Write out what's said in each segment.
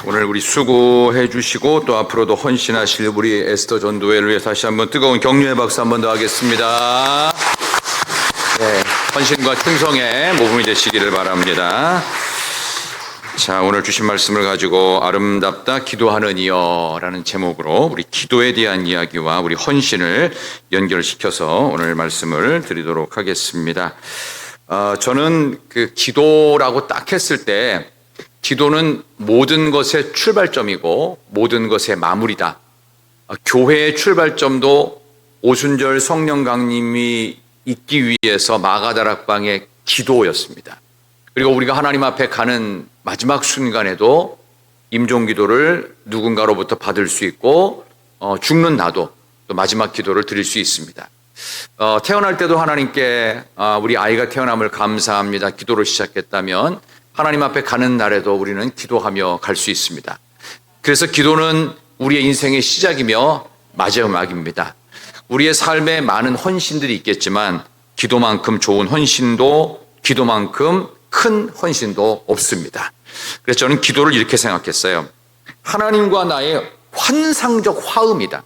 오늘 우리 수고해 주시고 또 앞으로도 헌신하실 우리 에스더 전도회를 위해 다시 한번 뜨거운 격려의 박수 한번 더 하겠습니다. 헌신과 충성의 모범이 되시기를 바랍니다. 자, 오늘 주신 말씀을 가지고 아름답다 기도하는 이여 라는 제목으로 우리 기도에 대한 이야기와 우리 헌신을 연결시켜서 오늘 말씀을 드리도록 하겠습니다. 저는 그 기도라고 딱 했을 때 기도는 모든 것의 출발점이고 모든 것의 마무리다. 교회의 출발점도 오순절 성령 강림이 있기 위해서 마가다락방의 기도였습니다. 그리고 우리가 하나님 앞에 가는 마지막 순간에도 임종기도를 누군가로부터 받을 수 있고 죽는 나도 또 마지막 기도를 드릴 수 있습니다. 태어날 때도 하나님께 우리 아이가 태어남을 감사합니다 기도를 시작했다면 하나님 앞에 가는 날에도 우리는 기도하며 갈 수 있습니다. 그래서 기도는 우리의 인생의 시작이며 마지막입니다. 우리의 삶에 많은 헌신들이 있겠지만 기도만큼 좋은 헌신도 기도만큼 큰 헌신도 없습니다. 그래서 저는 기도를 이렇게 생각했어요. 하나님과 나의 환상적 화음이다.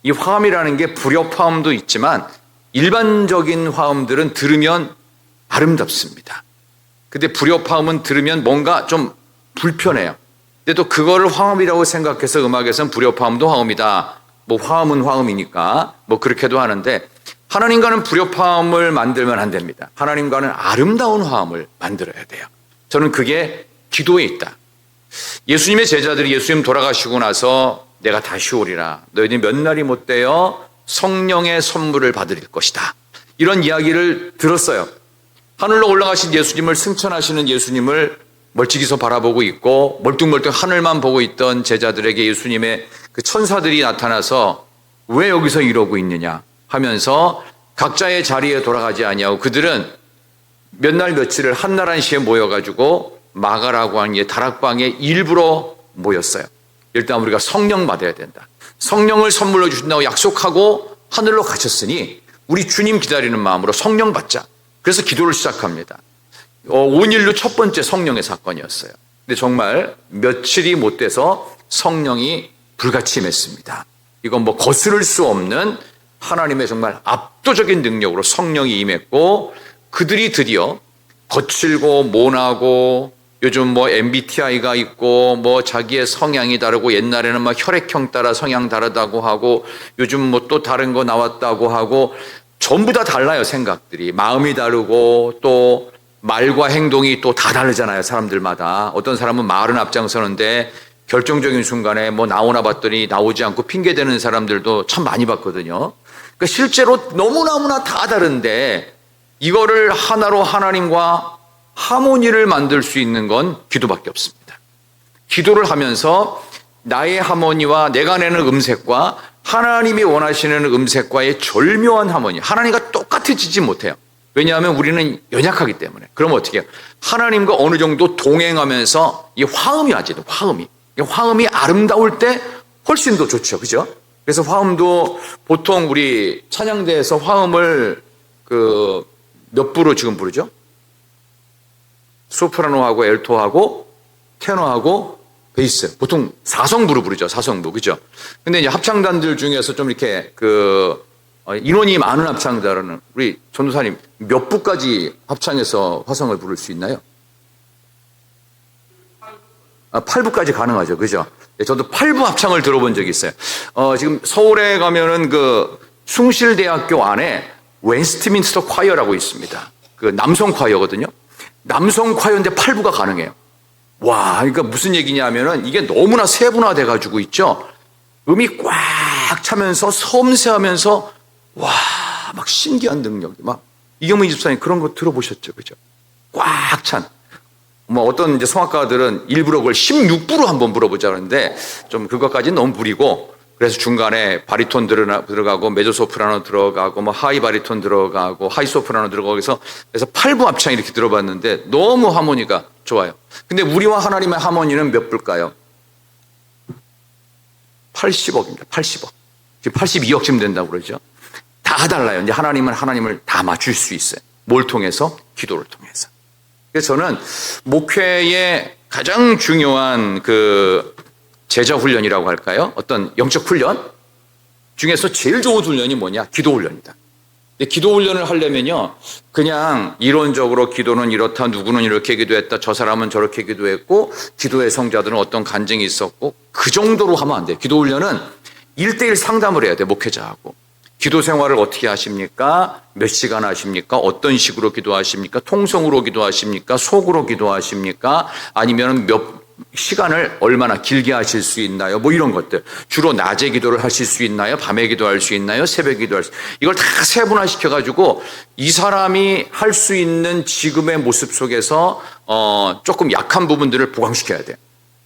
이 화음이라는 게 불협화음도 있지만 일반적인 화음들은 들으면 아름답습니다. 근데 불협화음은 들으면 뭔가 좀 불편해요. 근데 또 그거를 화음이라고 생각해서 음악에서는 불협화음도 화음이다. 뭐 화음은 화음이니까 뭐 그렇게도 하는데 하나님과는 불협화음을 만들면 안 됩니다. 하나님과는 아름다운 화음을 만들어야 돼요. 저는 그게 기도에 있다. 예수님의 제자들이 예수님 돌아가시고 나서 내가 다시 오리라. 너희들이 몇 날이 못 되어 성령의 선물을 받을 것이다. 이런 이야기를 들었어요. 하늘로 올라가신 예수님을 승천하시는 예수님을 멀찍이서 바라보고 있고 멀뚱멀뚱 하늘만 보고 있던 제자들에게 예수님의 그 천사들이 나타나서 왜 여기서 이러고 있느냐 하면서 각자의 자리에 돌아가지 아니하고 그들은 몇 날 며칠을 한나란시에 모여가지고 마가라고 하는 이 다락방에 일부러 모였어요. 일단 우리가 성령 받아야 된다. 성령을 선물로 주신다고 약속하고 하늘로 가셨으니 우리 주님 기다리는 마음으로 성령 받자. 그래서 기도를 시작합니다. 온일로 첫 번째 성령의 사건이었어요. 근데 정말 며칠이 못 돼서 성령이 불같이 임했습니다. 이건 뭐 거스를 수 없는 하나님의 정말 압도적인 능력으로 성령이 임했고 그들이 드디어 거칠고 모나고 요즘 뭐 MBTI가 있고 뭐 자기의 성향이 다르고 옛날에는 막 혈액형 따라 성향 다르다고 하고 요즘 뭐 또 다른 거 나왔다고 하고 전부 다 달라요. 생각들이 마음이 다르고 또 말과 행동이 또 다 다르잖아요. 사람들마다 어떤 사람은 말은 앞장서는데 결정적인 순간에 뭐 나오나 봤더니 나오지 않고 핑계대는 사람들도 참 많이 봤거든요. 그러니까 실제로 너무나 다 다른데 이거를 하나로 하나님과 하모니를 만들 수 있는 건 기도밖에 없습니다. 기도를 하면서 나의 하모니와 내가 내는 음색과 하나님이 원하시는 음색과의 절묘한 하모니, 하나님과 똑같아지지 못해요. 왜냐하면 우리는 연약하기 때문에. 그럼 어떻게 해요? 하나님과 어느 정도 동행하면서 이 화음이 와야 돼요. 화음이 아름다울 때 훨씬 더 좋죠. 그죠? 그래서 화음도 보통 우리 찬양대에서 화음을 몇 부로 지금 부르죠? 소프라노하고 엘토하고 테너하고 베이스. 보통 4성부로 부르죠. 4성부. 그죠? 근데 이제 합창단들 중에서 좀 이렇게 인원이 많은 합창단은 우리 전도사님 몇 부까지 합창해서 화성을 부를 수 있나요? 8부까지 가능하죠. 그죠? 저도 8부 합창을 들어본 적이 있어요. 지금 서울에 가면은 숭실대학교 안에 웨스트민스터 콰이어라고 있습니다. 남성 콰이어거든요. 남성 콰이어인데 8부가 가능해요. 와, 그러니까 무슨 얘기냐면은 이게 너무나 세분화돼 가지고 있죠. 음이 꽉 차면서 섬세하면서 와, 막 신기한 능력이 막 이경민 집사님 그런 거 들어보셨죠, 그죠? 꽉 찬. 뭐 어떤 이제 성악가들은 일부러 그걸 16부로 한번 불어보자 그러는데 좀 그것까지는 너무 무리고 그래서 중간에 바리톤 들어가고 메조소프라노 들어가고 뭐 하이 바리톤 들어가고 하이 소프라노 들어가고 그래서 8부 합창 이렇게 들어봤는데 너무 하모니가 좋아요. 근데 우리와 하나님의 하모니는 몇 불까요? 80억입니다. 80억. 지금 82억쯤 된다고 그러죠. 다 달라요. 이제 하나님은 하나님을 다 맞출 수 있어요. 뭘 통해서? 기도를 통해서. 그래서 저는 목회의 가장 중요한 그 제자 훈련이라고 할까요? 어떤 영적 훈련 중에서 제일 좋은 훈련이 뭐냐? 기도 훈련이다. 근데 기도 훈련을 하려면요, 그냥 이론적으로 기도는 이렇다, 누구는 이렇게 기도했다, 저 사람은 저렇게 기도했고, 기도의 성자들은 어떤 간증이 있었고, 그 정도로 하면 안 돼요. 기도 훈련은 1대1 상담을 해야 돼요, 목회자하고. 기도 생활을 어떻게 하십니까? 몇 시간 하십니까? 어떤 식으로 기도하십니까? 통성으로 기도하십니까? 속으로 기도하십니까? 아니면 몇 시간을 얼마나 길게 하실 수 있나요? 뭐 이런 것들. 주로 낮에 기도를 하실 수 있나요? 밤에 기도할 수 있나요? 새벽에 기도할 수 있나요? 이걸 다 세분화시켜가지고 이 사람이 할 수 있는 지금의 모습 속에서 조금 약한 부분들을 보강시켜야 돼요.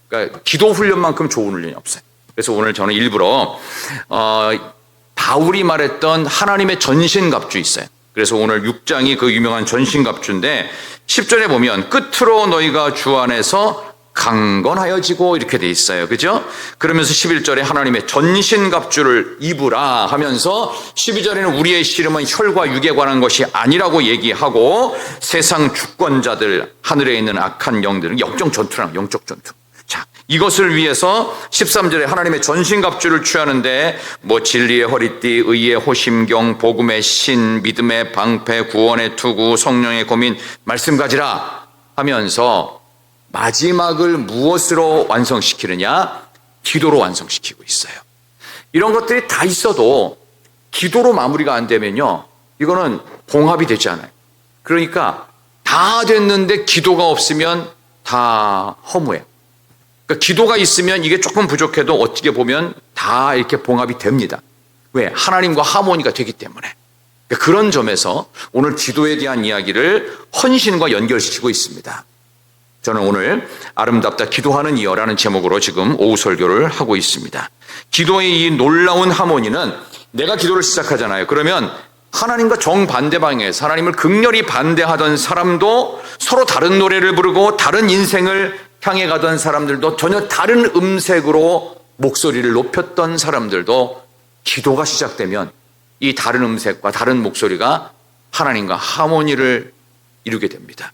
그러니까 기도 훈련만큼 좋은 훈련이 없어요. 그래서 오늘 저는 일부러 바울이 말했던 하나님의 전신갑주 있어요. 그래서 오늘 6장이 그 유명한 전신갑주인데 10절에 보면 끝으로 너희가 주 안에서 강건하여지고 이렇게 돼 있어요. 그죠? 그러면서 11절에 하나님의 전신갑주를 입으라 하면서 12절에는 우리의 씨름은 혈과 육에 관한 것이 아니라고 얘기하고 세상 주권자들, 하늘에 있는 악한 영들은 영적 전투랑 영적 전투. 자, 이것을 위해서 13절에 하나님의 전신갑주를 취하는데 뭐 진리의 허리띠, 의의 호심경, 복음의 신, 믿음의 방패, 구원의 투구, 성령의 고민, 말씀 가지라 하면서 마지막을 무엇으로 완성시키느냐? 기도로 완성시키고 있어요. 이런 것들이 다 있어도 기도로 마무리가 안 되면요, 이거는 봉합이 되지 않아요. 그러니까 다 됐는데 기도가 없으면 다 허무해요. 그러니까 기도가 있으면 이게 조금 부족해도 어떻게 보면 다 이렇게 봉합이 됩니다. 왜? 하나님과 하모니가 되기 때문에. 그러니까 그런 점에서 오늘 기도에 대한 이야기를 헌신과 연결시키고 있습니다. 저는 오늘 아름답다 기도하는 이여라는 제목으로 지금 오후 설교를 하고 있습니다. 기도의 이 놀라운 하모니는 내가 기도를 시작하잖아요. 그러면 하나님과 정반대 방향에서 하나님을 극렬히 반대하던 사람도 서로 다른 노래를 부르고 다른 인생을 향해 가던 사람들도 전혀 다른 음색으로 목소리를 높였던 사람들도 기도가 시작되면 이 다른 음색과 다른 목소리가 하나님과 하모니를 이루게 됩니다.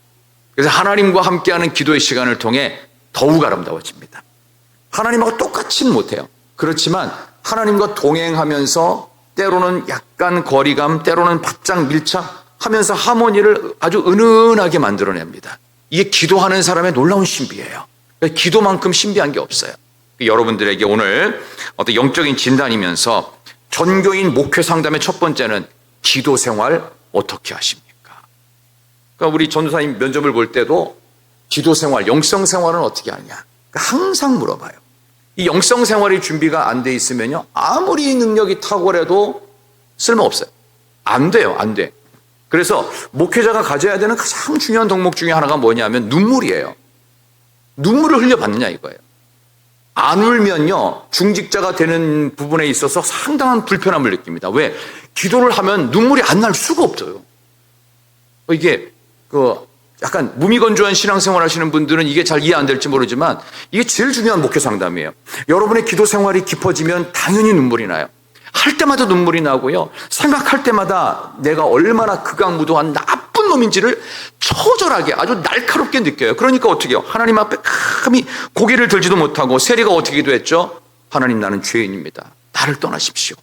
그래서 하나님과 함께하는 기도의 시간을 통해 더욱 아름다워집니다. 하나님하고 똑같지는 못해요. 그렇지만 하나님과 동행하면서 때로는 약간 거리감, 때로는 바짝 밀착하면서 하모니를 아주 은은하게 만들어냅니다. 이게 기도하는 사람의 놀라운 신비예요. 기도만큼 신비한 게 없어요. 여러분들에게 오늘 어떤 영적인 진단이면서 전교인 목회 상담의 첫 번째는 기도 생활 어떻게 하십니까? 그러니까 우리 전도사님 면접을 볼 때도 기도 생활, 영성 생활은 어떻게 하냐? 그러니까 항상 물어봐요. 이 영성 생활이 준비가 안 돼 있으면요, 아무리 능력이 탁월해도 쓸모없어요. 안 돼요, 안 돼. 그래서 목회자가 가져야 되는 가장 중요한 덕목 중에 하나가 뭐냐면 눈물이에요. 눈물을 흘려받느냐 이거예요. 안 울면요, 중직자가 되는 부분에 있어서 상당한 불편함을 느낍니다. 왜? 기도를 하면 눈물이 안 날 수가 없어요. 이게 약간 무미건조한 신앙생활 하시는 분들은 이게 잘 이해 안 될지 모르지만 이게 제일 중요한 목회 상담이에요. 여러분의 기도 생활이 깊어지면 당연히 눈물이 나요. 할 때마다 눈물이 나고요, 생각할 때마다 내가 얼마나 극악무도한 나쁜 놈인지를 처절하게 아주 날카롭게 느껴요. 그러니까 어떻게 해요? 하나님 앞에 감히 고개를 들지도 못하고 세리가 어떻게 기도했죠? 하나님, 나는 죄인입니다. 나를 떠나십시오.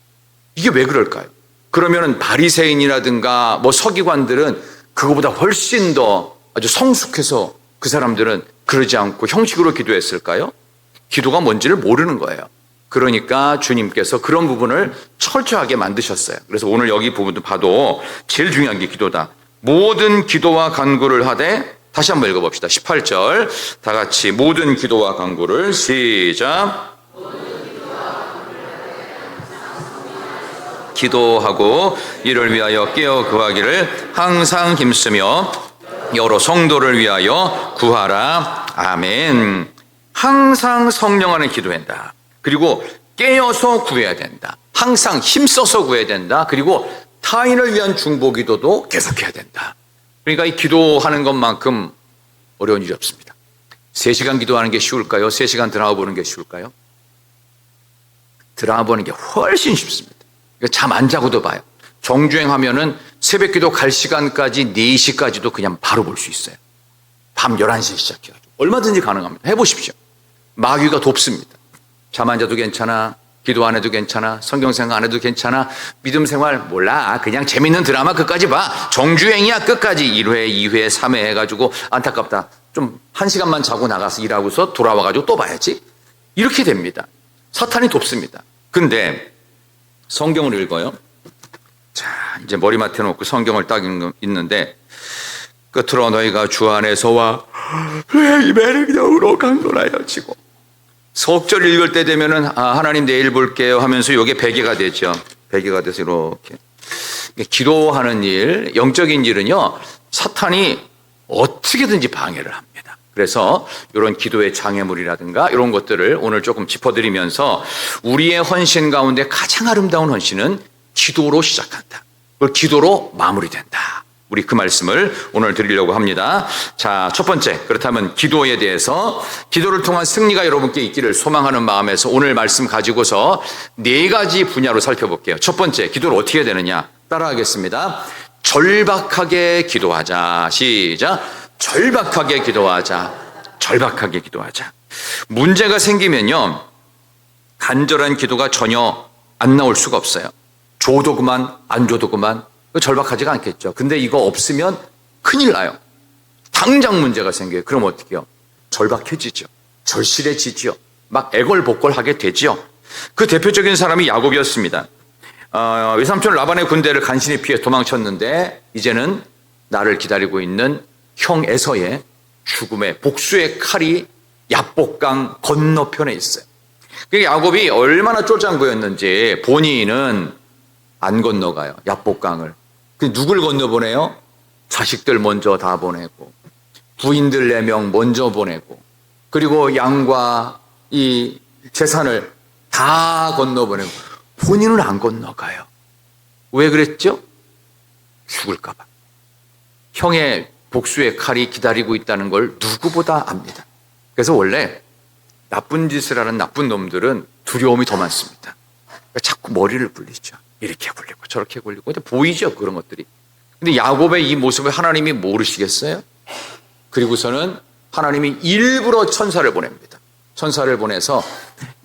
이게 왜 그럴까요? 그러면은 바리새인이라든가 뭐 서기관들은 그거보다 훨씬 더 아주 성숙해서 그 사람들은 그러지 않고 형식으로 기도했을까요? 기도가 뭔지를 모르는 거예요. 그러니까 주님께서 그런 부분을 철저하게 만드셨어요. 그래서 오늘 여기 부분도 봐도 제일 중요한 게 기도다. 모든 기도와 간구를 하되, 다시 한번 읽어봅시다. 18절 다 같이 모든 기도와 간구를 시작. 기도하고 이를 위하여 깨어 구하기를 항상 힘쓰며 여러 성도를 위하여 구하라. 아멘. 항상 성령 안에 기도한다. 그리고 깨어서 구해야 된다. 항상 힘써서 구해야 된다. 그리고 타인을 위한 중보기도도 계속해야 된다. 그러니까 이 기도하는 것만큼 어려운 일이 없습니다. 3시간 기도하는 게 쉬울까요? 3시간 드라마 보는 게 쉬울까요? 드라마 보는 게 훨씬 쉽습니다. 잠 안 자고도 봐요. 정주행하면은 새벽 기도 갈 시간까지 4시까지도 그냥 바로 볼 수 있어요. 밤 11시에 시작해가지고. 얼마든지 가능합니다. 해보십시오. 마귀가 돕습니다. 잠 안 자도 괜찮아, 기도 안 해도 괜찮아, 성경 생각 안 해도 괜찮아, 믿음 생활 몰라, 그냥 재밌는 드라마 끝까지 봐, 정주행이야 끝까지 1회, 2회, 3회 해가지고 안타깝다, 좀 1시간만 자고 나가서 일하고서 돌아와가지고 또 봐야지, 이렇게 됩니다. 사탄이 돕습니다. 근데 성경을 읽어요. 자, 이제 머리맡에 놓고 성경을 딱 읽는데, 끝으로 너희가 주 안에서와 힘의 능력으로 강건하여 지고, 석절 읽을 때 되면은 하나님 내일 볼게요 하면서 이게 베개가 되죠. 베개가 돼서 이렇게 기도하는 일, 영적인 일은요, 사탄이 어떻게든지 방해를 합니다. 그래서 이런 기도의 장애물이라든가 이런 것들을 오늘 조금 짚어드리면서 우리의 헌신 가운데 가장 아름다운 헌신은 기도로 시작한다. 그걸 기도로 마무리된다. 우리 그 말씀을 오늘 드리려고 합니다. 자, 첫 번째, 그렇다면 기도에 대해서, 기도를 통한 승리가 여러분께 있기를 소망하는 마음에서 오늘 말씀 가지고서 4가지 분야로 살펴볼게요. 첫 번째, 기도를 어떻게 해야 되느냐? 따라하겠습니다. 절박하게 기도하자. 시작. 절박하게 기도하자. 절박하게 기도하자. 문제가 생기면요, 간절한 기도가 전혀 안 나올 수가 없어요. 줘도 그만, 안 줘도 그만, 절박하지가 않겠죠. 근데 이거 없으면 큰일 나요. 당장 문제가 생겨요. 그럼 어떻게 해요? 절박해지죠. 절실해지죠. 막 애걸복걸하게 되죠. 그 대표적인 사람이 야곱이었습니다. 외삼촌 라반의 군대를 간신히 피해 도망쳤는데 이제는 나를 기다리고 있는 형 에서의 죽음의 복수의 칼이 야복강 건너편에 있어요. 야곱이 얼마나 쫄장부였는지 본인은 안 건너가요. 야복강을. 누굴 건너보내요? 자식들 먼저 다 보내고, 부인들 4명 먼저 보내고, 그리고 양과 이 재산을 다 건너보내고, 본인은 안 건너가요. 왜 그랬죠? 죽을까봐. 형의 복수의 칼이 기다리고 있다는 걸 누구보다 압니다. 그래서 원래 나쁜 짓을 하는 나쁜 놈들은 두려움이 더 많습니다. 그러니까 자꾸 머리를 굴리죠. 이렇게 굴리고 저렇게 굴리고. 근데 보이죠, 그런 것들이. 근데 야곱의 이 모습을 하나님이 모르시겠어요? 그리고서는 하나님이 일부러 천사를 보냅니다. 천사를 보내서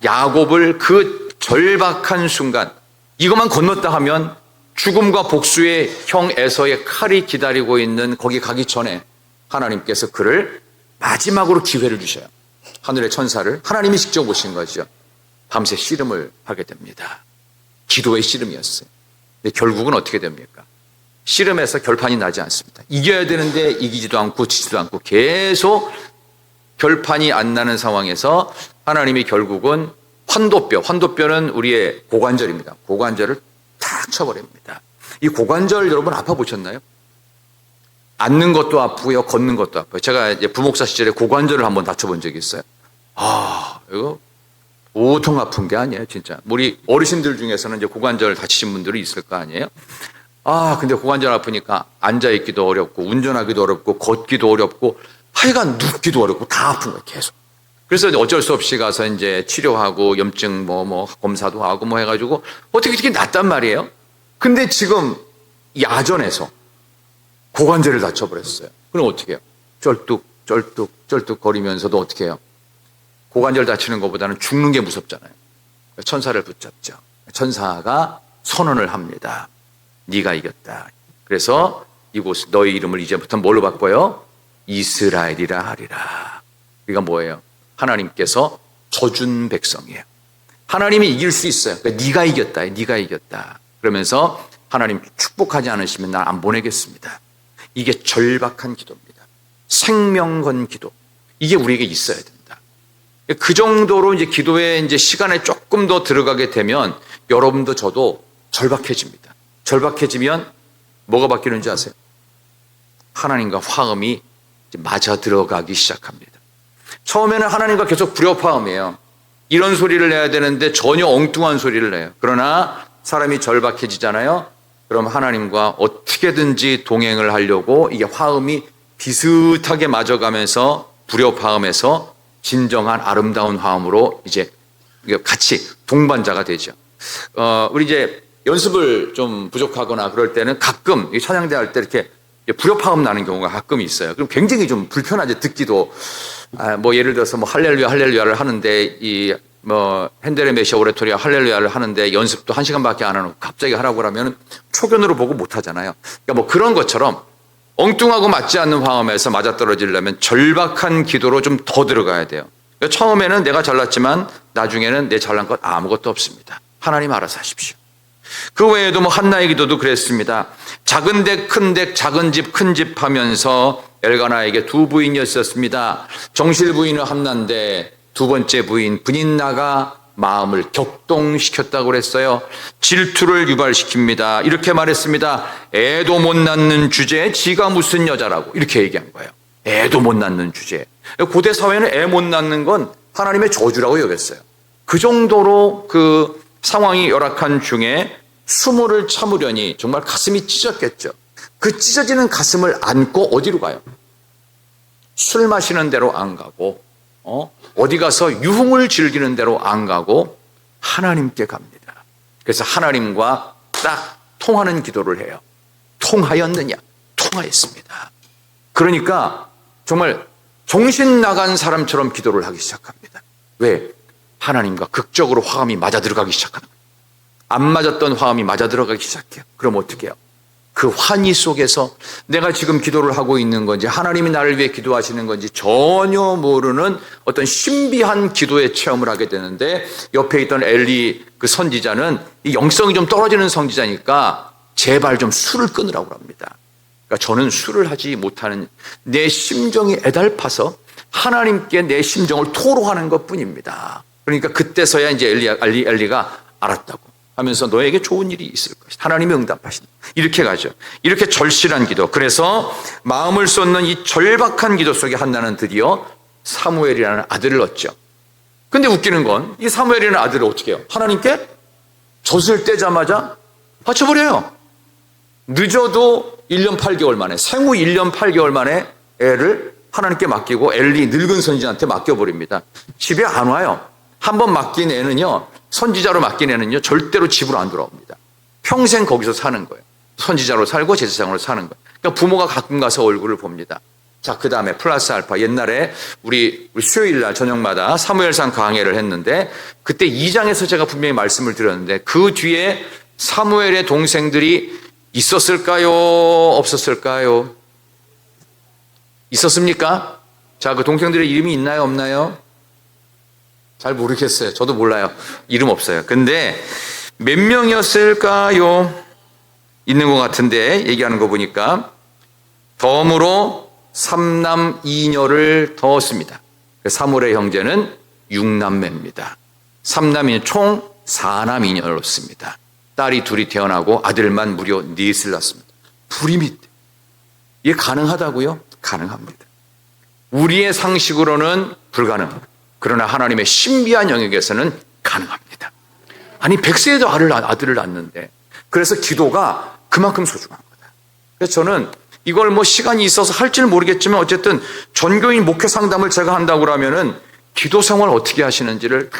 야곱을 그 절박한 순간, 이것만 건넜다 하면 죽음과 복수의 형 에서의 칼이 기다리고 있는 거기 가기 전에 하나님께서 그를 마지막으로 기회를 주셔요. 하늘의 천사를 하나님이 직접 오신 거죠. 밤새 씨름을 하게 됩니다. 기도의 씨름이었어요. 근데 결국은 어떻게 됩니까? 씨름에서 결판이 나지 않습니다. 이겨야 되는데 이기지도 않고 지지도 않고 계속 결판이 안 나는 상황에서 하나님이 결국은 환도뼈는 우리의 고관절입니다. 고관절을 탁 쳐버립니다. 이 고관절 여러분 아파 보셨나요? 앉는 것도 아프고요, 걷는 것도 아파요. 제가 이제 부목사 시절에 고관절을 한번 다쳐본 적이 있어요. 이거 보통 아픈 게 아니에요, 진짜. 우리 어르신들 중에서는 이제 고관절 다치신 분들이 있을 거 아니에요? 근데 고관절 아프니까 앉아있기도 어렵고, 운전하기도 어렵고, 걷기도 어렵고, 하여간 눕기도 어렵고, 다 아픈 거예요, 계속. 그래서 어쩔 수 없이 가서 이제 치료하고, 염증 검사도 하고 해가지고, 어떻게 이렇게 낫단 말이에요? 근데 지금 야전에서 고관절을 다쳐버렸어요. 그럼 어떻게 해요? 쩔뚝 거리면서도 어떻게 해요? 고관절 다치는 것보다는 죽는 게 무섭잖아요. 천사를 붙잡죠. 천사가 선언을 합니다. 네가 이겼다. 그래서 이곳 너희 이름을 이제부터 뭘로 바꿔요? 이스라엘이라 하리라. 이가 뭐예요? 하나님께서 져준 백성이에요. 하나님이 이길 수 있어요. 그러니까 네가 이겼다. 네가 이겼다. 그러면서 하나님 축복하지 않으시면 날 안 보내겠습니다. 이게 절박한 기도입니다. 생명 건 기도. 이게 우리에게 있어야 됩니다. 그 정도로 이제 기도에 이제 시간에 조금 더 들어가게 되면 여러분도 저도 절박해집니다. 절박해지면 뭐가 바뀌는지 아세요? 하나님과 화음이 맞아 들어가기 시작합니다. 처음에는 하나님과 계속 불협화음이에요. 이런 소리를 내야 되는데 전혀 엉뚱한 소리를 내요. 그러나 사람이 절박해지잖아요. 그럼 하나님과 어떻게든지 동행을 하려고 이게 화음이 비슷하게 맞아가면서 불협화음에서 진정한 아름다운 화음으로 이제 같이 동반자가 되죠. 우리 이제 연습을 좀 부족하거나 그럴 때는 가끔 찬양대 할 때 이렇게 불협화음 나는 경우가 가끔 있어요. 그럼 굉장히 좀 불편하죠. 듣기도. 뭐 예를 들어서 뭐 할렐루야 할렐루야를 하는데 핸델의 메시아 오레토리아 할렐루야를 하는데 연습도 1시간밖에 안 하고 갑자기 하라고 그러면 초견으로 보고 못 하잖아요. 그러니까 뭐 그런 것처럼 엉뚱하고 맞지 않는 화음에서 맞아떨어지려면 절박한 기도로 좀 더 들어가야 돼요. 그러니까 처음에는 내가 잘났지만 나중에는 내 잘난 것 아무것도 없습니다. 하나님 알아서 하십시오. 그 외에도 뭐 한나의 기도도 그랬습니다. 작은 댁, 큰 댁, 작은 집, 큰 집 하면서 엘가나에게 두 부인이었습니다. 정실 부인은 한나인데 두 번째 부인 브닌나가 마음을 격동시켰다고 그랬어요. 질투를 유발시킵니다. 이렇게 말했습니다. 애도 못 낳는 주제에 지가 무슨 여자라고 이렇게 얘기한 거예요. 애도 못 낳는 주제. 고대 사회는 애 못 낳는 건 하나님의 저주라고 여겼어요. 그 정도로 그 상황이 열악한 중에 수모를 참으려니 정말 가슴이 찢었겠죠. 그 찢어지는 가슴을 안고 어디로 가요? 술 마시는 데로 안 가고 어디 가서 유흥을 즐기는 데로 안 가고 하나님께 갑니다. 그래서 하나님과 딱 통하는 기도를 해요. 통하였느냐? 통하였습니다. 그러니까 정말 정신 나간 사람처럼 기도를 하기 시작합니다. 왜? 하나님과 극적으로 화음이 맞아 들어가기 시작하는 거예요. 안 맞았던 화음이 맞아 들어가기 시작해요. 그럼 어떻게 해요? 그 환희 속에서 내가 지금 기도를 하고 있는 건지 하나님이 나를 위해 기도하시는 건지 전혀 모르는 어떤 신비한 기도의 체험을 하게 되는데 옆에 있던 엘리 그 선지자는 이 영성이 좀 떨어지는 선지자니까 제발 좀 술을 끊으라고 합니다. 그러니까 저는 술을 하지 못하는 내 심정이 애달파서 하나님께 내 심정을 토로하는 것뿐입니다. 그러니까 그때서야 이제 엘리가 알았다고 하면서 너에게 좋은 일이 있을 것이다. 하나님이 응답하신다. 이렇게 가죠. 이렇게 절실한 기도. 그래서 마음을 쏟는 이 절박한 기도 속에 한나는 드디어 사무엘이라는 아들을 얻죠. 근데 웃기는 건 이 사무엘이라는 아들을 어떻게 해요? 하나님께 젖을 떼자마자 바쳐버려요. 늦어도 1년 8개월 만에, 생후 1년 8개월 만에 애를 하나님께 맡기고 엘리 늙은 선지자한테 맡겨버립니다. 집에 안 와요. 한번 맡긴 애는요, 선지자로 맡긴 애는요, 절대로 집으로 안 돌아옵니다. 평생 거기서 사는 거예요. 선지자로 살고 제사장으로 사는 거예요. 그러니까 부모가 가끔 가서 얼굴을 봅니다. 자, 그 다음에 플러스 알파. 옛날에 우리 수요일 날 저녁마다 사무엘상 강해를 했는데 그때 2장에서 제가 분명히 말씀을 드렸는데 그 뒤에 사무엘의 동생들이 있었을까요? 없었을까요? 있었습니까? 자, 그 동생들의 이름이 있나요? 없나요? 잘 모르겠어요. 저도 몰라요. 이름 없어요. 근데 몇 명이었을까요? 있는 것 같은데 얘기하는 거 보니까 덤으로 3남 2녀를 더 얻습니다. 사무엘의 형제는 6남매입니다. 3남이 총 4남 2녀를 얻습니다. 딸이 둘이 태어나고 아들만 무려 4을 낳습니다. 불임이 이게 가능하다고요? 가능합니다. 우리의 상식으로는 불가능합니다. 그러나 하나님의 신비한 영역에서는 가능합니다. 아니 100세에도 아들을 낳는데 그래서 기도가 그만큼 소중한 거다. 그래서 저는 이걸 뭐 시간이 있어서 할지는 모르겠지만 어쨌든 전교인 목회 상담을 제가 한다고 그러면은 기도 생활 어떻게 하시는지를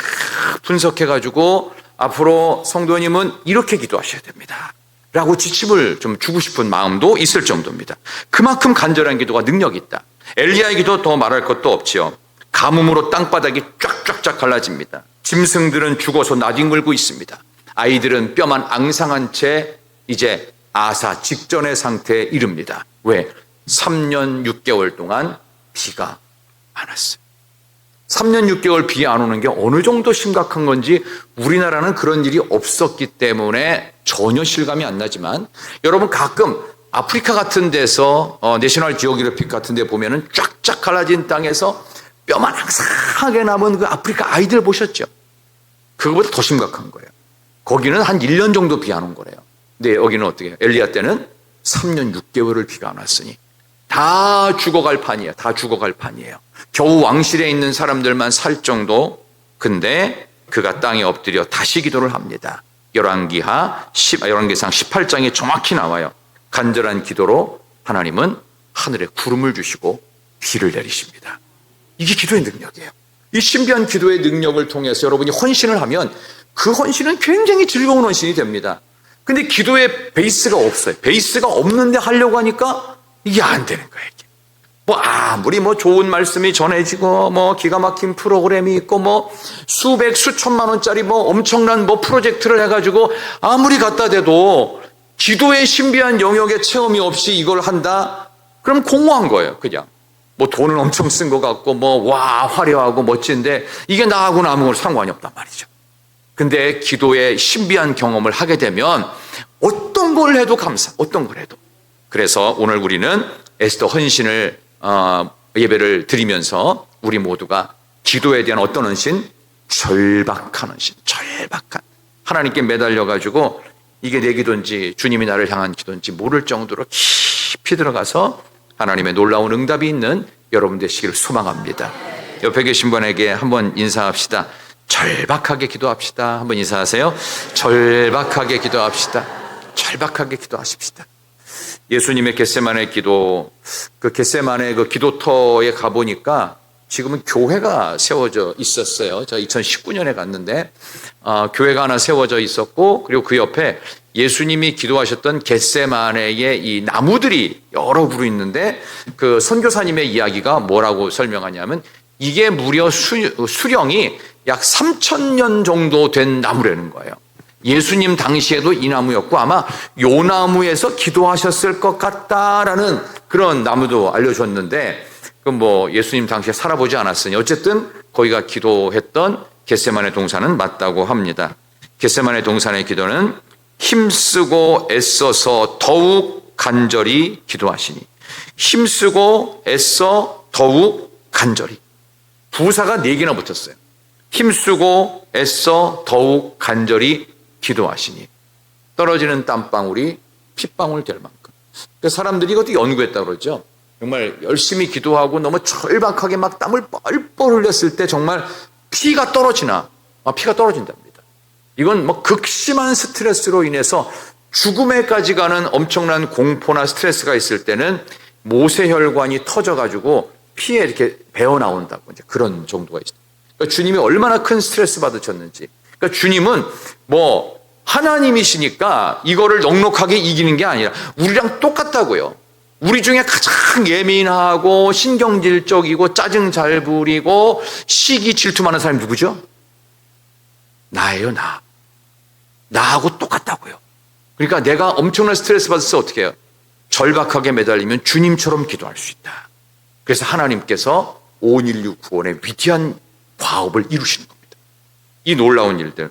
분석해가지고 앞으로 성도님은 이렇게 기도하셔야 됩니다. 라고 지침을 좀 주고 싶은 마음도 있을 정도입니다. 그만큼 간절한 기도가 능력이 있다. 엘리야의 기도 더 말할 것도 없지요. 가뭄으로 땅바닥이 쫙쫙쫙 갈라집니다. 짐승들은 죽어서 나뒹굴고 있습니다. 아이들은 뼈만 앙상한 채 이제 아사 직전의 상태에 이릅니다. 왜? 3년 6개월 동안 비가 안 왔어요. 3년 6개월 비 안 오는 게 어느 정도 심각한 건지 우리나라는 그런 일이 없었기 때문에 전혀 실감이 안 나지만 여러분 가끔 아프리카 같은 데서 내셔널 지오그래픽 같은 데 보면은 쫙쫙 갈라진 땅에서 뼈만 항상하게 남은 그 아프리카 아이들 보셨죠? 그거보다 더 심각한 거예요. 거기는 한 1년 정도 비 안 온 거래요. 근데 여기는 어떻게 해요? 엘리야 때는 3년 6개월을 비가 안 왔으니 다 죽어갈 판이에요. 다 죽어갈 판이에요. 겨우 왕실에 있는 사람들만 살 정도. 근데 그가 땅에 엎드려 다시 기도를 합니다. 열왕기상 18장에 정확히 나와요. 간절한 기도로 하나님은 하늘에 구름을 주시고 비를 내리십니다. 이게 기도의 능력이에요. 이 신비한 기도의 능력을 통해서 여러분이 헌신을 하면 그 헌신은 굉장히 즐거운 헌신이 됩니다. 근데 기도의 베이스가 없어요. 베이스가 없는데 하려고 하니까 이게 안 되는 거예요. 이게. 뭐 아무리 뭐 좋은 말씀이 전해지고 뭐 기가 막힌 프로그램이 있고 뭐 수백 수천만 원짜리 뭐 엄청난 뭐 프로젝트를 해가지고 아무리 갖다 대도 기도의 신비한 영역의 체험이 없이 이걸 한다? 그럼 공허한 거예요. 그냥 뭐 돈을 엄청 쓴 것 같고 뭐 와 화려하고 멋진데 이게 나하고는 아무런 상관이 없단 말이죠. 근데 기도의 신비한 경험을 하게 되면 어떤 걸 해도 어떤 걸 해도. 그래서 오늘 우리는 에스더 헌신을 예배를 드리면서 우리 모두가 기도에 대한 어떤 헌신? 절박한 헌신, 절박한. 하나님께 매달려가지고 이게 내 기도인지 주님이 나를 향한 기도인지 모를 정도로 깊이 들어가서 하나님의 놀라운 응답이 있는 여러분 되시기를 소망합니다. 옆에 계신 분에게 한번 인사합시다. 절박하게 기도합시다. 한번 인사하세요. 절박하게 기도합시다. 절박하게 기도하십시다. 예수님의 겟세마네 기도, 그 겟세마네 그 기도터에 가보니까 지금은 교회가 세워져 있었어요. 제가 2019년에 갔는데 교회가 하나 세워져 있었고, 그리고 그 옆에 예수님이 기도하셨던 겟세마네의 이 나무들이 여러 그루 있는데, 그 선교사님의 이야기가 뭐라고 설명하냐면 이게 무려 수령이 약 3,000년 정도 된 나무라는 거예요. 예수님 당시에도 이 나무였고 아마 요 나무에서 기도하셨을 것 같다라는 그런 나무도 알려줬는데, 그 뭐 예수님 당시에 살아보지 않았으니 어쨌든 거기가 기도했던 겟세마네 동산은 맞다고 합니다. 겟세마네 동산의 기도는 힘쓰고 애써서 더욱 간절히 기도하시니, 힘쓰고 애써 더욱 간절히. 부사가 4개나 붙었어요. 힘쓰고 애써 더욱 간절히 기도하시니, 떨어지는 땀방울이 핏방울 될 만큼. 그러니까 사람들이 이것도 연구했다고 그러죠. 정말 열심히 기도하고 너무 절박하게 막 땀을 뻘뻘 흘렸을 때 정말 피가 떨어진답니다. 이건 뭐 극심한 스트레스로 인해서 죽음에까지 가는 엄청난 공포나 스트레스가 있을 때는 모세혈관이 터져가지고 피에 이렇게 배어 나온다고, 이제 그런 정도가 있어요. 그러니까 주님이 얼마나 큰 스트레스 받으셨는지. 그러니까 주님은 뭐 하나님이시니까 이거를 넉넉하게 이기는 게 아니라 우리랑 똑같다고요. 우리 중에 가장 예민하고 신경질적이고 짜증 잘 부리고 시기 질투 많은 사람이 누구죠? 나예요, 나. 나하고 똑같다고요. 그러니까 내가 엄청난 스트레스 받았을 때 어떻게 해요? 절박하게 매달리면 주님처럼 기도할 수 있다. 그래서 하나님께서 온 인류 구원의 위대한 과업을 이루시는 겁니다. 이 놀라운 일들,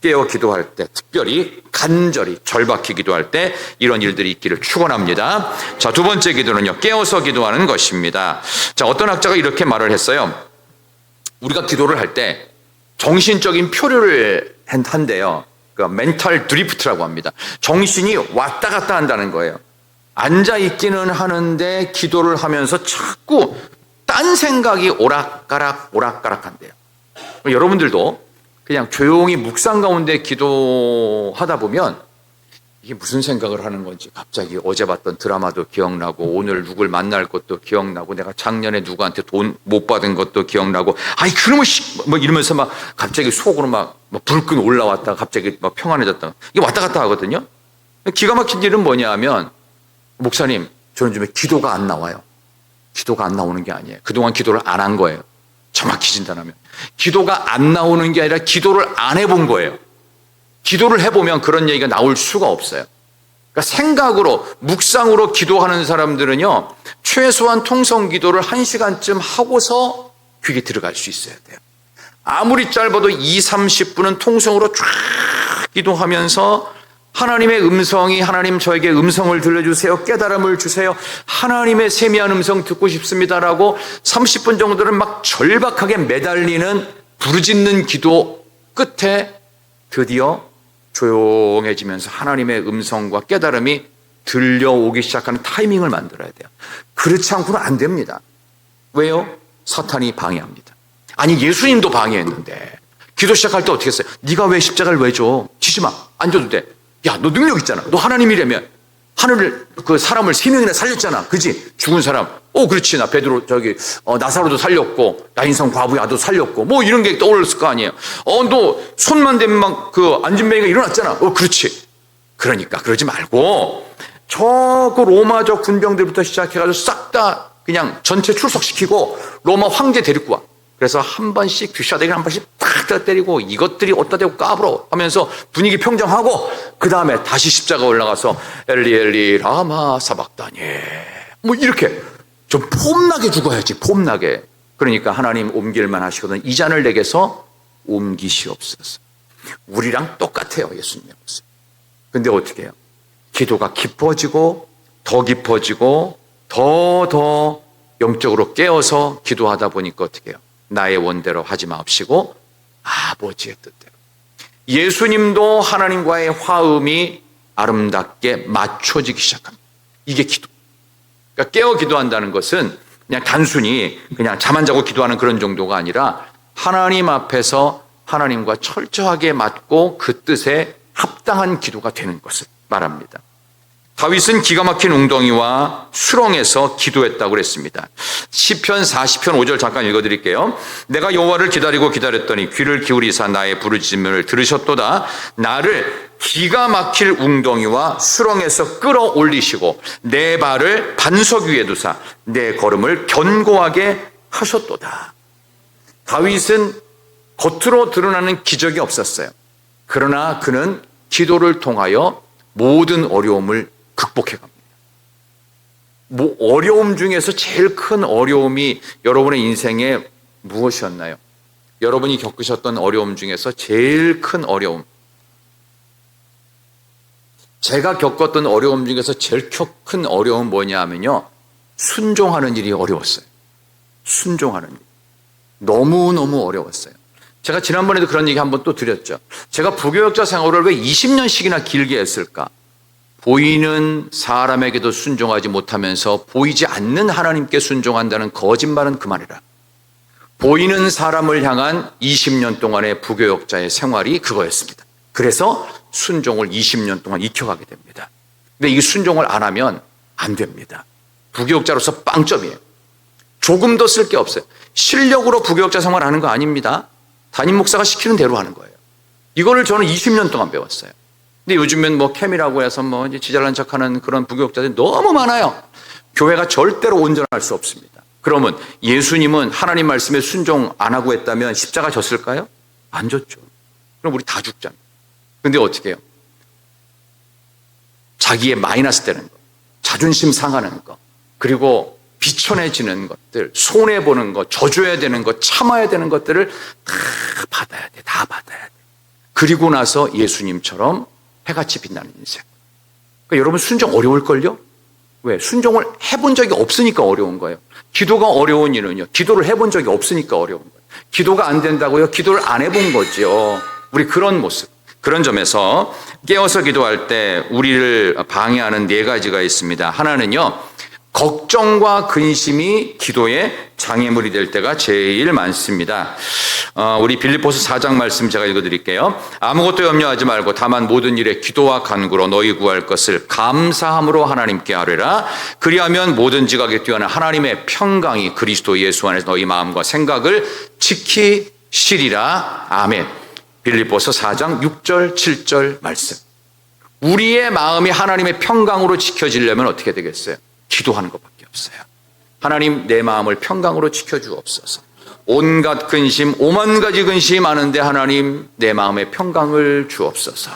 깨어 기도할 때, 특별히 간절히 절박히 기도할 때 이런 일들이 있기를 축원합니다. 자, 두 번째 기도는요, 깨어서 기도하는 것입니다. 자, 어떤 학자가 이렇게 말을 했어요. 우리가 기도를 할 때 정신적인 표류를 한대요. 그 멘탈 드리프트라고 합니다. 정신이 왔다 갔다 한다는 거예요. 앉아 있기는 하는데 기도를 하면서 자꾸 딴 생각이 오락가락 한대요. 여러분들도 그냥 조용히 묵상 가운데 기도하다 보면 이게 무슨 생각을 하는 건지 갑자기 어제 봤던 드라마도 기억나고 오늘 누굴 만날 것도 기억나고 내가 작년에 누구한테 돈 못 받은 것도 기억나고 아이 그놈의 뭐 이러면서 막 갑자기 속으로 막 불끈 올라왔다가 갑자기 막 평안해졌다가 이게 왔다 갔다 하거든요. 기가 막힌 일은 뭐냐 하면 목사님 저는 요즘에 기도가 안 나와요. 기도가 안 나오는 게 아니에요. 그동안 기도를 안 한 거예요. 정확히 진단하면 기도가 안 나오는 게 아니라 기도를 안 해본 거예요. 기도를 해보면 그런 얘기가 나올 수가 없어요. 그러니까 생각으로 묵상으로 기도하는 사람들은요, 최소한 통성 기도를 1시간쯤 하고서 귀에 들어갈 수 있어야 돼요. 아무리 짧아도 20-30분은 통성으로 쫙 기도하면서 하나님의 음성이, 하나님 저에게 음성을 들려주세요, 깨달음을 주세요, 하나님의 세미한 음성 듣고 싶습니다라고 30분 정도를 막 절박하게 매달리는 부르짖는 기도 끝에 드디어 조용해지면서 하나님의 음성과 깨달음이 들려오기 시작하는 타이밍을 만들어야 돼요. 그렇지 않고는 안 됩니다. 왜요? 사탄이 방해합니다. 아니 예수님도 방해했는데 기도 시작할 때 어떻게 했어요? 네가 왜 십자가를 왜 줘? 치지 마. 안 줘도 돼. 야, 너 능력 있잖아. 너 하나님이라면 하늘을 그 사람을 3명이나 살렸잖아. 그지? 죽은 사람. 그렇지. 나 베드로 나사로도 살렸고 나인성 과부 야도 살렸고 뭐 이런 게 떠올랐을 거 아니에요. 너 손만 대면 막 그 안진뱅이가 일어났잖아. 그렇지. 그러니까 그러지 말고 그 로마적 군병들부터 시작해가지고 싹 다 그냥 전체 출석시키고 로마 황제 데리고 와. 그래서 한 번씩 귀샤대기를 한 번씩 탁 때리고 이것들이 어디다 대고 까불어 하면서 분위기 평정하고 그 다음에 다시 십자가 올라가서 엘리 엘리 라마 사박다니 뭐 이렇게 좀 폼나게 죽어야지, 폼나게. 그러니까 하나님 옮길만 하시거든 이 잔을 내게서 옮기시옵소서. 우리랑 똑같아요, 예수님의 모습. 근데 어떻게 해요? 기도가 깊어지고 더 깊어지고 더 영적으로 깨어서 기도하다 보니까 어떻게 해요? 나의 원대로 하지 마옵시고 아버지의 뜻대로. 예수님도 하나님과의 화음이 아름답게 맞춰지기 시작합니다. 이게 기도. 그러니까 깨어 기도한다는 것은 그냥 단순히 그냥 잠 안 자고 기도하는 그런 정도가 아니라 하나님 앞에서 하나님과 철저하게 맞고 그 뜻에 합당한 기도가 되는 것을 말합니다. 다윗은 기가 막힌 웅덩이와 수렁에서 기도했다고 그랬습니다. 시편 40편 5절 잠깐 읽어드릴게요. 내가 여호와를 기다리고 기다렸더니 귀를 기울이사 나의 부르짖음을 들으셨도다. 나를 기가 막힐 웅덩이와 수렁에서 끌어올리시고 내 발을 반석 위에 두사 내 걸음을 견고하게 하셨도다. 다윗은 겉으로 드러나는 기적이 없었어요. 그러나 그는 기도를 통하여 모든 어려움을 극복해 갑니다. 어려움 중에서 제일 큰 어려움이 여러분의 인생에 무엇이었나요? 여러분이 겪으셨던 어려움 중에서 제일 큰 어려움. 제가 겪었던 어려움 중에서 제일 큰 어려움은 뭐냐 하면요. 순종하는 일이 어려웠어요. 순종하는 일. 너무너무 어려웠어요. 제가 지난번에도 그런 얘기 한번 또 드렸죠. 제가 부교역자 생활을 왜 20년씩이나 길게 했을까? 보이는 사람에게도 순종하지 못하면서 보이지 않는 하나님께 순종한다는 거짓말은 그만해라. 보이는 사람을 향한 20년 동안의 부교역자의 생활이 그거였습니다. 그래서 순종을 20년 동안 익혀가게 됩니다. 근데 이 순종을 안 하면 안 됩니다. 부교역자로서 빵점이에요. 조금도 쓸 게 없어요. 실력으로 부교역자 생활하는 거 아닙니다. 담임 목사가 시키는 대로 하는 거예요. 이거를 저는 20년 동안 배웠어요. 근데 요즘엔 캠이라고 해서 이제 지잘난 척하는 그런 부교역자들이 너무 많아요. 교회가 절대로 온전할 수 없습니다. 그러면 예수님은 하나님 말씀에 순종 안 하고 했다면 십자가 졌을까요? 안 졌죠. 그럼 우리 다 죽잖아요. 근데 어떻게 해요? 자기의 마이너스 되는 거, 자존심 상하는 거, 그리고 비천해지는 것들, 손해보는 것, 져줘야 되는 것, 참아야 되는 것들을 다 받아야 돼. 다 받아야 돼. 그리고 나서 예수님처럼 해같이 빛나는 인생. 그러니까 여러분 순종 어려울걸요? 왜? 순종을 해본 적이 없으니까 어려운 거예요. 기도가 어려운 일은요. 기도를 해본 적이 없으니까 어려운 거예요. 기도가 안 된다고요? 기도를 안 해본 거죠. 우리 그런 모습. 그런 점에서 깨어서 기도할 때 우리를 방해하는 네 가지가 있습니다. 하나는요. 걱정과 근심이 기도의 장애물이 될 때가 제일 많습니다. 우리 빌립보서 4장 말씀 제가 읽어드릴게요. 아무것도 염려하지 말고 다만 모든 일에 기도와 간구로 너희 구할 것을 감사함으로 하나님께 아뢰라. 그리하면 모든 지각에 뛰어난 하나님의 평강이 그리스도 예수 안에서 너희 마음과 생각을 지키시리라. 아멘. 빌립보서 4장 6절 7절 말씀. 우리의 마음이 하나님의 평강으로 지켜지려면 어떻게 되겠어요? 기도하는 것밖에 없어요. 하나님 내 마음을 평강으로 지켜주옵소서. 온갖 근심, 오만 가지 근심이 많은데 하나님 내 마음에 평강을 주옵소서.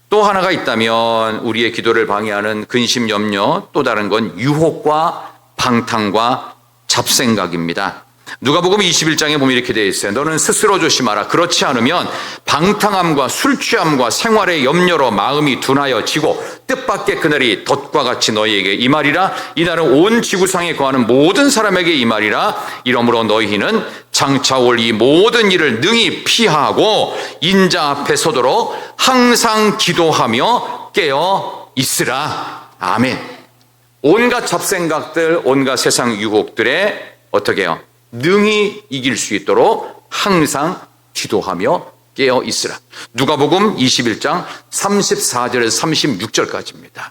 또 하나가 있다면 우리의 기도를 방해하는 근심, 염려, 또 다른 건 유혹과 방탕과 잡생각입니다. 누가복음 21장에 보면 이렇게 되어 있어요. 너는 스스로 조심하라. 그렇지 않으면 방탕함과 술취함과 생활의 염려로 마음이 둔하여지고 뜻밖의 그날이 덫과 같이 너희에게 임하리라. 이날은 온 지구상에 거하는 모든 사람에게 임하리라. 이러므로 너희는 장차 올 이 모든 일을 능히 피하고 인자 앞에 서도록 항상 기도하며 깨어 있으라. 아멘. 온갖 잡생각들, 온갖 세상 유혹들에 어떻게 해요? 능히 이길 수 있도록 항상 기도하며 깨어 있으라. 누가복음 21장 34절에서 36절까지입니다.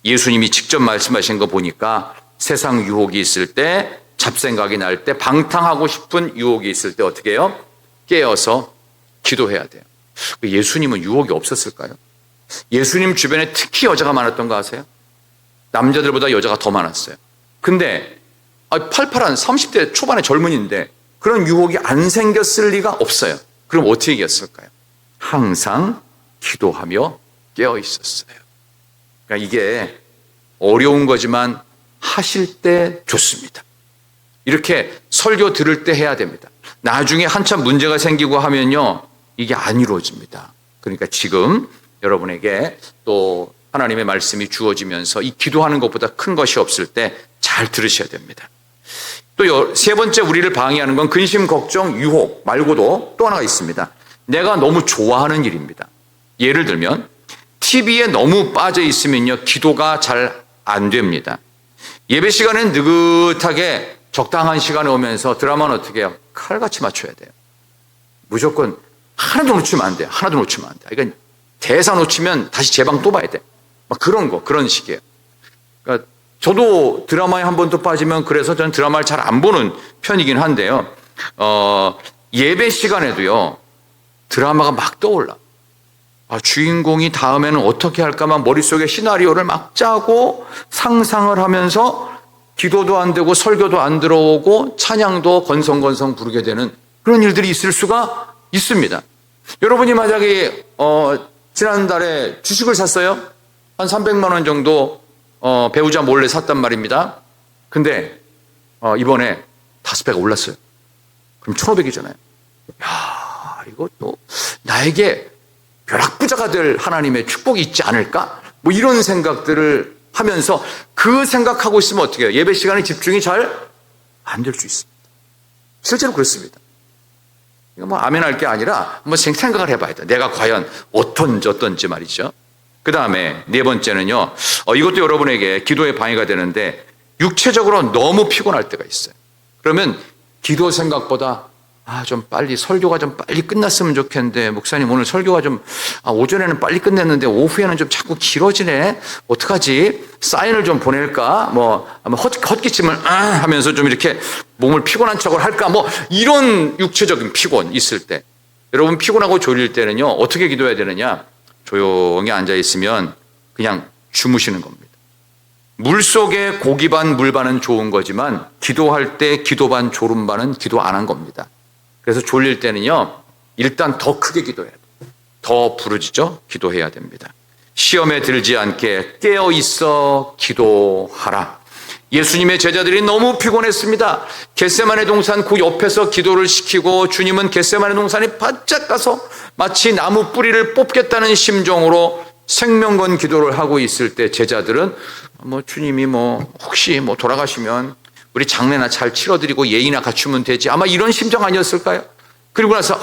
예수님이 직접 말씀하신 거 보니까 세상 유혹이 있을 때, 잡생각이 날 때, 방탕하고 싶은 유혹이 있을 때 어떻게 해요? 깨어서 기도해야 돼요. 예수님은 유혹이 없었을까요? 예수님 주변에 특히 여자가 많았던 거 아세요? 남자들보다 여자가 더 많았어요. 근데 팔팔한 30대 초반의 젊은이인데 그런 유혹이 안 생겼을 리가 없어요. 그럼 어떻게 이겼을까요? 항상 기도하며 깨어 있었어요. 그러니까 이게 어려운 거지만 하실 때 좋습니다. 이렇게 설교 들을 때 해야 됩니다. 나중에 한참 문제가 생기고 하면요, 이게 안 이루어집니다. 그러니까 지금 여러분에게 또 하나님의 말씀이 주어지면서 이 기도하는 것보다 큰 것이 없을 때 잘 들으셔야 됩니다. 또 세 번째 우리를 방해하는 건 근심, 걱정, 유혹 말고도 또 하나가 있습니다. 내가 너무 좋아하는 일입니다. 예를 들면 TV에 너무 빠져 있으면요, 기도가 잘 안 됩니다. 예배 시간엔 느긋하게 적당한 시간에 오면서 드라마는 어떻게 해요? 칼같이 맞춰야 돼요. 무조건 하나도 놓치면 안 돼요. 하나도 놓치면 안 돼요. 그러니까 대사 놓치면 다시 재방 또 봐야 돼. 막 그런 식이에요. 그러니까 저도 드라마에 한 번 또 빠지면 그래서 저는 드라마를 잘 안 보는 편이긴 한데요. 예배 시간에도요, 드라마가 막 떠올라. 주인공이 다음에는 어떻게 할까만 머릿속에 시나리오를 막 짜고 상상을 하면서 기도도 안 되고 설교도 안 들어오고 찬양도 건성건성 부르게 되는 그런 일들이 있을 수가 있습니다. 여러분이 만약에 지난달에 주식을 샀어요. 한 300만 원 정도 배우자 몰래 샀단 말입니다. 근데 이번에 5배가 올랐어요. 그럼 1,500이잖아요. 야, 이것도 나에게 벼락부자가 될 하나님의 축복이 있지 않을까? 뭐 이런 생각들을 하면서 그 생각하고 있으면 어떻게 해요? 예배 시간에 집중이 잘 안 될 수 있습니다. 실제로 그렇습니다. 이거 뭐 아멘 할 게 아니라 한번 생각을 해봐야 돼. 내가 과연 어떤지 말이죠. 그 다음에 네 번째는요, 이것도 여러분에게 기도에 방해가 되는데 육체적으로 너무 피곤할 때가 있어요. 그러면 기도 생각보다 좀 빨리 설교가 좀 빨리 끝났으면 좋겠는데 목사님 오늘 설교가 좀 오전에는 빨리 끝냈는데 오후에는 좀 자꾸 길어지네. 어떡하지? 사인을 좀 보낼까? 뭐 헛기침을 하면서 좀 이렇게 몸을 피곤한 척을 할까? 뭐 이런 육체적인 피곤 있을 때, 여러분 피곤하고 졸릴 때는요, 어떻게 기도해야 되느냐? 조용히 앉아 있으면 그냥 주무시는 겁니다. 물속에 고기 반 물 반은 좋은 거지만 기도할 때 기도 반 졸음 반은 기도 안 한 겁니다. 그래서 졸릴 때는요, 일단 더 크게 기도해야 돼요. 더 부르짖어 기도해야 됩니다. 시험에 들지 않게 깨어 있어 기도하라. 예수님의 제자들이 너무 피곤했습니다. 겟세마네 동산 그 옆에서 기도를 시키고 주님은 겟세마네 동산에 바짝 가서 마치 나무 뿌리를 뽑겠다는 심정으로 생명건 기도를 하고 있을 때 제자들은 주님이 혹시 돌아가시면 우리 장례나 잘 치러드리고 예의나 갖추면 되지, 아마 이런 심정 아니었을까요? 그리고 나서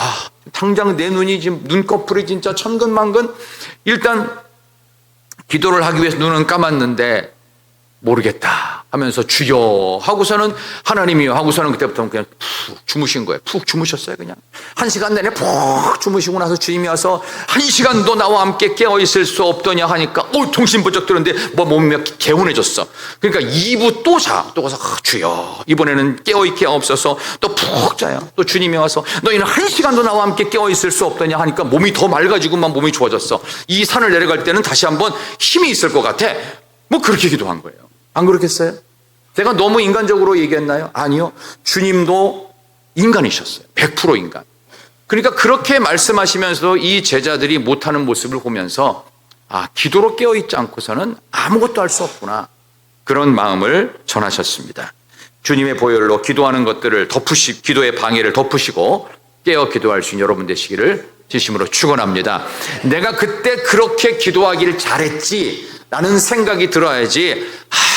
당장 내 눈이 지금 눈꺼풀이 진짜 천근만근, 일단 기도를 하기 위해서 눈은 감았는데 모르겠다 하면서 주여 하고서는 하나님이요 하고서는 그때부터는 그냥 푹 주무신 거예요. 푹 주무셨어요. 그냥 1시간 내내 푹 주무시고 나서 주님이 와서 1시간도 나와 함께 깨어 있을 수 없더냐 하니까 정신 번쩍 들었는데 몸이 개운해졌어. 그러니까 2부 또 가서 주여 이번에는 깨어 있게 없어서 또 푹 자요. 또 주님이 와서 너희는 1시간도 나와 함께 깨어 있을 수 없더냐 하니까 몸이 더 맑아지고만 몸이 좋아졌어. 이 산을 내려갈 때는 다시 한번 힘이 있을 것 같아. 그렇게 기도한 거예요. 안 그렇겠어요? 제가 너무 인간적으로 얘기했나요? 아니요. 주님도 인간이셨어요. 100% 인간. 그러니까 그렇게 말씀하시면서도 이 제자들이 못하는 모습을 보면서 기도로 깨어있지 않고서는 아무것도 할 수 없구나. 그런 마음을 전하셨습니다. 주님의 보혈로 기도하는 것들을 기도의 방해를 덮으시고 깨어 기도할 수 있는 여러분 되시기를 진심으로 축원합니다. 내가 그때 그렇게 기도하기를 잘했지 라는 생각이 들어야지,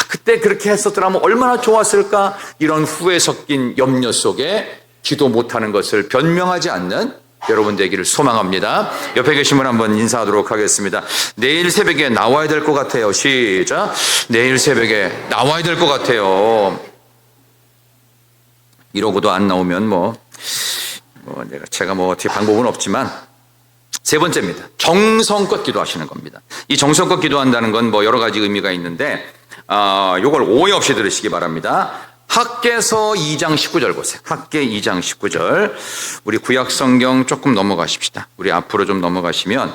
그때 그렇게 했었더라면 얼마나 좋았을까, 이런 후회 섞인 염려 속에 기도 못하는 것을 변명하지 않는 여러분 되기를 소망합니다. 옆에 계신 분 한번 인사하도록 하겠습니다. 내일 새벽에 나와야 될 것 같아요. 시작. 내일 새벽에 나와야 될 것 같아요. 이러고도 안 나오면 제가 어떻게 방법은 없지만, 세 번째입니다. 정성껏 기도하시는 겁니다. 이 정성껏 기도한다는 건 여러 가지 의미가 있는데, 요걸 오해 없이 들으시기 바랍니다. 학개서 2장 19절 보세요. 학개 2장 19절. 우리 구약성경 조금 넘어가십시다. 우리 앞으로 좀 넘어가시면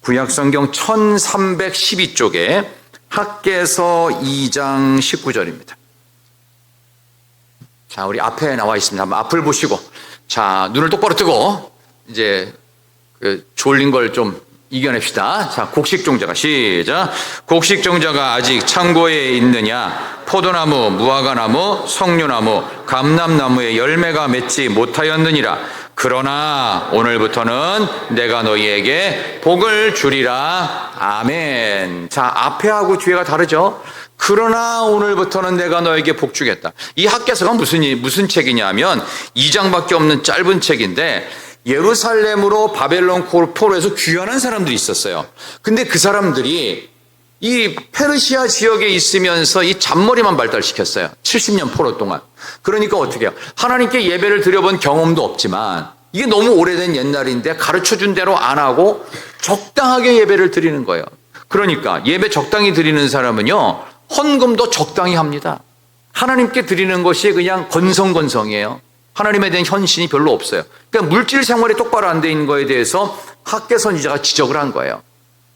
구약성경 1312쪽에 학개서 2장 19절입니다. 자, 우리 앞에 나와 있습니다. 한번 앞을 보시고, 자, 눈을 똑바로 뜨고, 이제, 졸린 걸 좀 이겨냅시다. 자, 곡식종자가, 시작. 곡식종자가 아직 창고에 있느냐? 포도나무, 무화과나무, 석류나무, 감람나무에 열매가 맺지 못하였느니라. 그러나 오늘부터는 내가 너희에게 복을 주리라. 아멘. 자, 앞에하고 뒤에가 다르죠? 그러나 오늘부터는 내가 너에게 복 주겠다. 이 학개서가 무슨 책이냐면 2장밖에 없는 짧은 책인데 예루살렘으로 바벨론 포로에서 귀환한 사람들이 있었어요. 근데 그 사람들이 이 페르시아 지역에 있으면서 이 잔머리만 발달시켰어요. 70년 포로 동안. 그러니까 어떻게 해요? 하나님께 예배를 드려본 경험도 없지만 이게 너무 오래된 옛날인데 가르쳐준 대로 안 하고 적당하게 예배를 드리는 거예요. 그러니까 예배 적당히 드리는 사람은요, 헌금도 적당히 합니다. 하나님께 드리는 것이 그냥 건성건성이에요. 하나님에 대한 헌신이 별로 없어요. 그러니까 물질 생활이 똑바로 안 돼 있는 거에 대해서 학개 선지자가 지적을 한 거예요.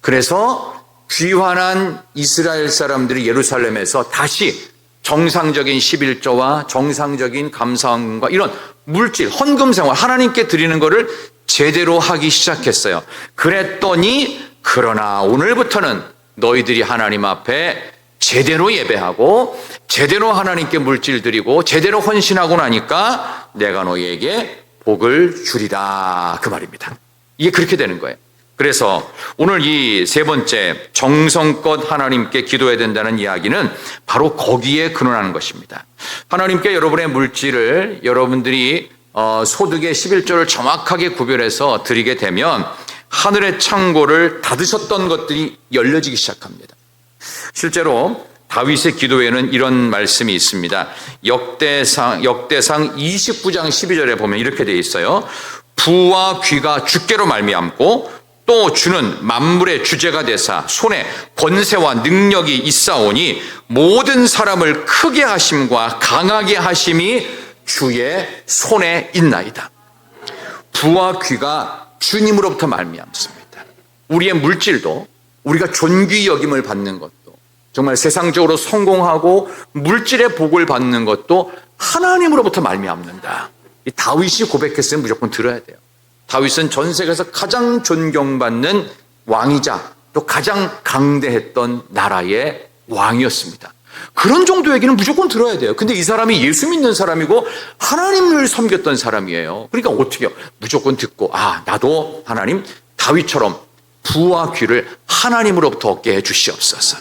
그래서 귀환한 이스라엘 사람들이 예루살렘에서 다시 정상적인 11조와 정상적인 감사헌금과 이런 물질, 헌금 생활, 하나님께 드리는 거를 제대로 하기 시작했어요. 그랬더니 그러나 오늘부터는 너희들이 하나님 앞에 제대로 예배하고 제대로 하나님께 물질 드리고 제대로 헌신하고 나니까 내가 너희에게 복을 주리라, 그 말입니다. 이게 그렇게 되는 거예요. 그래서 오늘 이 세 번째 정성껏 하나님께 기도해야 된다는 이야기는 바로 거기에 근원하는 것입니다. 하나님께 여러분의 물질을 여러분들이 소득의 11조를 정확하게 구별해서 드리게 되면 하늘의 창고를 닫으셨던 것들이 열려지기 시작합니다. 실제로 다윗의 기도에는 이런 말씀이 있습니다. 역대상 29장 12절에 보면 이렇게 되어 있어요. 부와 귀가 주께로 말미암고 또 주는 만물의 주제가 되사 손에 권세와 능력이 있사오니 모든 사람을 크게 하심과 강하게 하심이 주의 손에 있나이다. 부와 귀가 주님으로부터 말미암습니다. 우리의 물질도 우리가 존귀 여김을 받는 것도 정말 세상적으로 성공하고 물질의 복을 받는 것도 하나님으로부터 말미암는다. 이 다윗이 고백했으면 무조건 들어야 돼요. 다윗은 전 세계에서 가장 존경받는 왕이자 또 가장 강대했던 나라의 왕이었습니다. 그런 정도 얘기는 무조건 들어야 돼요. 근데 이 사람이 예수 믿는 사람이고 하나님을 섬겼던 사람이에요. 그러니까 어떻게 해요? 무조건 듣고 나도 하나님 다윗처럼 부와 귀를 하나님으로부터 얻게 해 주시옵소서.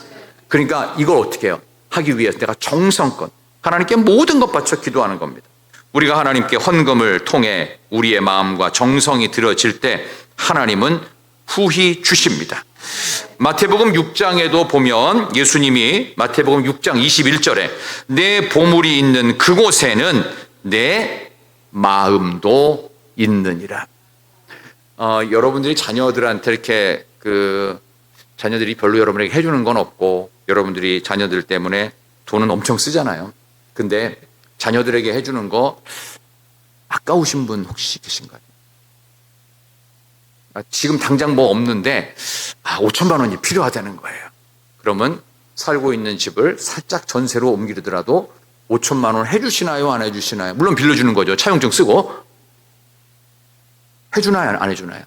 그러니까 이걸 어떻게 해요? 하기 위해서 내가 정성껏 하나님께 모든 것 바쳐 기도하는 겁니다. 우리가 하나님께 헌금을 통해 우리의 마음과 정성이 들어질 때 하나님은 후히 주십니다. 마태복음 6장에도 보면 예수님이 마태복음 6장 21절에 내 보물이 있는 그곳에는 내 마음도 있느니라. 여러분들이 자녀들한테 이렇게 자녀들이 별로 여러분에게 해주는 건 없고 여러분들이 자녀들 때문에 돈은 엄청 쓰잖아요. 근데 자녀들에게 해주는 거 아까우신 분 혹시 계신가요? 지금 당장 뭐 없는데 5천만 원이 필요하다는 거예요. 그러면 살고 있는 집을 살짝 전세로 옮기더라도 5천만 원 해주시나요? 안 해주시나요? 물론 빌려주는 거죠. 차용증 쓰고. 해주나요? 안 해주나요?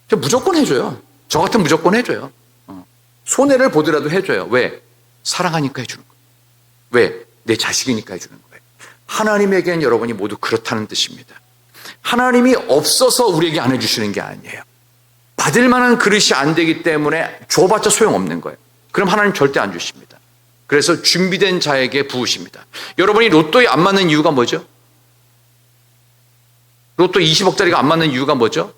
저 무조건 해줘요. 저 같으면 무조건 해줘요. 손해를 보더라도 해줘요. 왜? 사랑하니까 해주는 거예요. 왜? 내 자식이니까 해주는 거예요. 하나님에겐 여러분이 모두 그렇다는 뜻입니다. 하나님이 없어서 우리에게 안 해주시는 게 아니에요. 받을 만한 그릇이 안 되기 때문에 줘봤자 소용없는 거예요. 그럼 하나님 절대 안 주십니다. 그래서 준비된 자에게 부으십니다. 여러분이 로또에 안 맞는 이유가 뭐죠? 로또 20억짜리가 안 맞는 이유가 뭐죠?